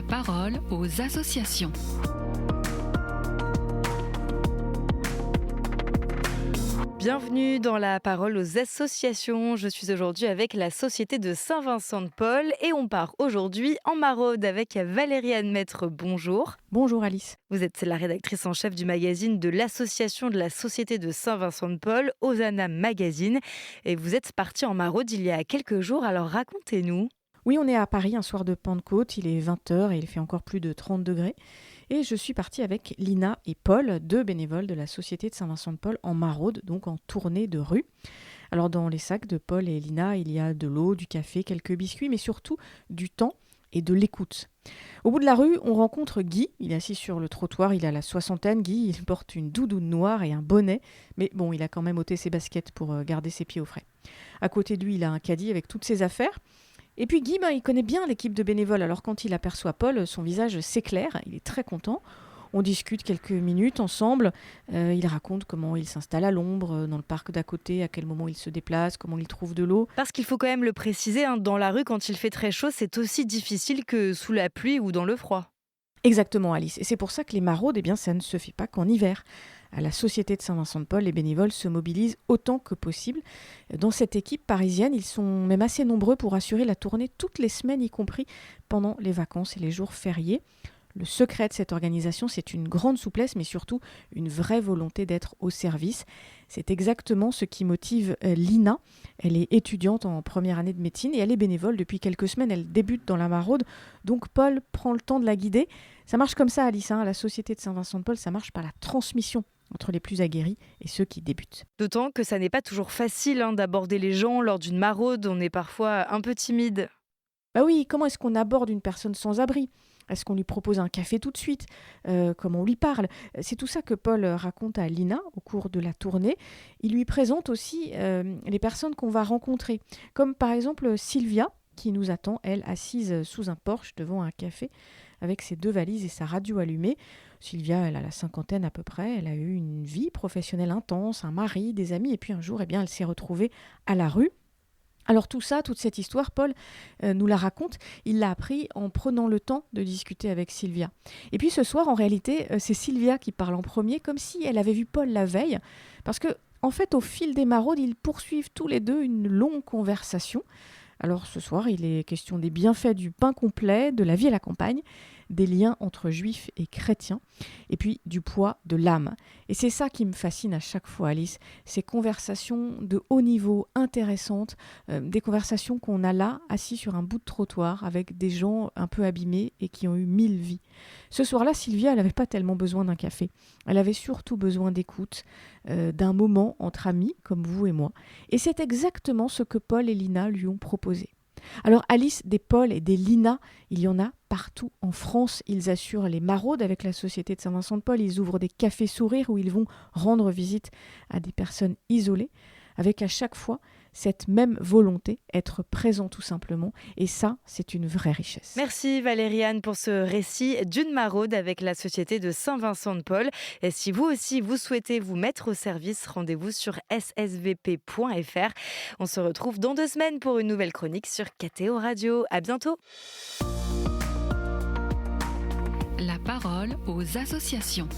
parole aux associations. Bienvenue dans la parole aux associations. Je suis aujourd'hui avec la Société de Saint-Vincent-de-Paul et on part aujourd'hui en maraude avec Valérie-Anne Maître. Bonjour. Bonjour Alice. Vous êtes la rédactrice en chef du magazine de l'association de la Société de Saint-Vincent-de-Paul, Hosanna Magazine. Et vous êtes partie en maraude il y a quelques jours, alors racontez-nous. Oui, on est à Paris un soir de Pentecôte, il est 20h et il fait encore plus de 30 degrés. Et je suis partie avec Lina et Paul, deux bénévoles de la Société de Saint-Vincent-de-Paul en maraude, donc en tournée de rue. Alors dans les sacs de Paul et Lina, il y a de l'eau, du café, quelques biscuits, mais surtout du temps et de l'écoute. Au bout de la rue, on rencontre Guy. Il est assis sur le trottoir, il a la soixantaine. Guy, il porte une doudoune noire et un bonnet. Mais bon, il a quand même ôté ses baskets pour garder ses pieds au frais. À côté de lui, il a un caddie avec toutes ses affaires. Et puis Guy, il connaît bien l'équipe de bénévoles. Alors quand il aperçoit Paul, son visage s'éclaire. Il est très content. On discute quelques minutes ensemble. Il raconte comment il s'installe à l'ombre, dans le parc d'à côté, à quel moment il se déplace, comment il trouve de l'eau. Parce qu'il faut quand même le préciser, dans la rue, quand il fait très chaud, c'est aussi difficile que sous la pluie ou dans le froid. Exactement Alice, et c'est pour ça que les maraudes, ça ne se fait pas qu'en hiver. À la Société de Saint-Vincent-de-Paul, les bénévoles se mobilisent autant que possible. Dans cette équipe parisienne, ils sont même assez nombreux pour assurer la tournée toutes les semaines, y compris pendant les vacances et les jours fériés. Le secret de cette organisation, c'est une grande souplesse, mais surtout une vraie volonté d'être au service. C'est exactement ce qui motive Lina. Elle est étudiante en première année de médecine et elle est bénévole depuis quelques semaines. Elle débute dans la maraude, donc Paul prend le temps de la guider. Ça marche comme ça, Alice. À la Société de Saint-Vincent-de-Paul, ça marche par la transmission entre les plus aguerris et ceux qui débutent. D'autant que ça n'est pas toujours facile d'aborder les gens lors d'une maraude. On est parfois un peu timide. Bah oui, comment est-ce qu'on aborde une personne sans abri ? Est-ce qu'on lui propose un café tout de suite ? Comment on lui parle ? C'est tout ça que Paul raconte à Lina au cours de la tournée. Il lui présente aussi les personnes qu'on va rencontrer, comme par exemple Sylvia, qui nous attend, elle, assise sous un porche devant un café, avec ses 2 valises et sa radio allumée. Sylvia, elle a la cinquantaine à peu près, elle a eu une vie professionnelle intense, un mari, des amis, et puis un jour, elle s'est retrouvée à la rue. Alors tout ça, toute cette histoire, Paul nous la raconte. Il l'a appris en prenant le temps de discuter avec Sylvia. Et puis ce soir, en réalité, c'est Sylvia qui parle en premier, comme si elle avait vu Paul la veille. Parce que, en fait, au fil des maraudes, ils poursuivent tous les deux une longue conversation. Alors ce soir, il est question des bienfaits du pain complet, de la vie à la campagne, des liens entre juifs et chrétiens, et puis du poids de l'âme. Et c'est ça qui me fascine à chaque fois, Alice, ces conversations de haut niveau, intéressantes, des conversations qu'on a là, assis sur un bout de trottoir, avec des gens un peu abîmés et qui ont eu 1000 vies. Ce soir-là, Sylvia, elle n'avait pas tellement besoin d'un café. Elle avait surtout besoin d'écoute, d'un moment entre amis, comme vous et moi. Et c'est exactement ce que Paul et Lina lui ont proposé. Alors Alice, des Paul et des Lina, il y en a partout en France. Ils assurent les maraudes avec la Société de Saint-Vincent-de-Paul. Ils ouvrent des cafés sourires où ils vont rendre visite à des personnes isolées, avec à chaque fois cette même volonté, être présent tout simplement. Et ça, c'est une vraie richesse. Merci Valérie-Anne pour ce récit d'une maraude avec la Société de Saint-Vincent-de-Paul. Et si vous aussi, vous souhaitez vous mettre au service, rendez-vous sur ssvp.fr. On se retrouve dans 2 semaines pour une nouvelle chronique sur KTO Radio. À bientôt. La parole aux associations.